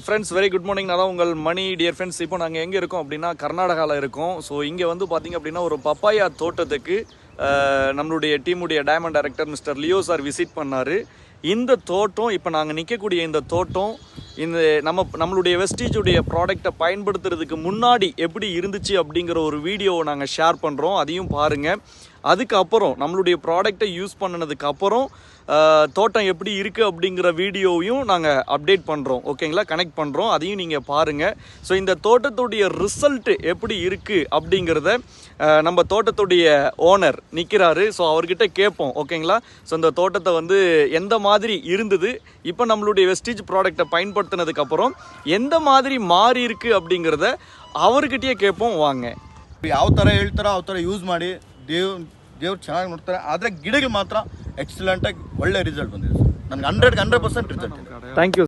Friends very good morning. நான் உங்கள் மணி dear friends. இப்போ நாங்கள் எங்கே இருக்கோம் அப்படின்னா கர்நாடகாவில் இருக்கோம். ஸோ இங்கே வந்து பார்த்திங்க அப்படின்னா ஒரு பப்பாயா தோட்டத்துக்கு நம்மளுடைய டீமுடைய diamond director mister Leo sir visit பண்ணார். இந்த தோட்டம் இப்போ நாங்கள் நிற்கக்கூடிய இந்த தோட்டம் இந்த நம்மளுடைய வெஸ்டீஜுடைய ப்ராடக்டை பயன்படுத்துறதுக்கு முன்னாடி எப்படி இருந்துச்சு அப்படிங்கிற ஒரு வீடியோவை நாங்கள் ஷேர் பண்ணுறோம். அதையும் பாருங்கள். அதுக்கப்புறம் நம்மளுடைய ப்ராடக்டை யூஸ் பண்ணினதுக்கு அப்புறம் தோட்டம் எப்படி இருக்குது அப்படிங்கிற வீடியோவையும் நாங்கள் அப்டேட் பண்ணுறோம். ஓகேங்களா, கனெக்ட் பண்ணுறோம். அதையும் நீங்கள் பாருங்கள். ஸோ இந்த தோட்டத்துடைய ரிசல்ட்டு எப்படி இருக்குது அப்படிங்கிறத நம்ம தோட்டத்துடைய ஓனர் நிற்கிறாரு. ஸோ அவர்கிட்ட கேட்போம். ஓகேங்களா, ஸோ இந்த தோட்டத்தை வந்து எந்த மாதிரி இருந்தது, இப்போ நம்மளுடைய வெஸ்டீஜ் ப்ராடக்டை பயன்படுத்தினதுக்கப்புறம் எந்த மாதிரி மாறி இருக்குது அப்படிங்கிறத அவர்கிட்டயே கேட்போம். வாங்க. ಯಾವ ಥರ ಹೇಳ್ತಾರೋ ಆ ಥರ ಯೂಸ್ ಮಾಡಿ ದೇವ್ರು ಚೆನ್ನಾಗಿ ನೋಡ್ತಾರೆ. ಆದರೆ ಗಿಡಗಳು ಮಾತ್ರ ಎಕ್ಸಲೆಂಟಾಗಿ ಒಳ್ಳೆ ರಿಸಲ್ಟ್ ಬಂದಿದೆ ಸರ್. ನನಗೆ 100% ರಿಸಲ್ಟ್ ಇದೆ. Thank you.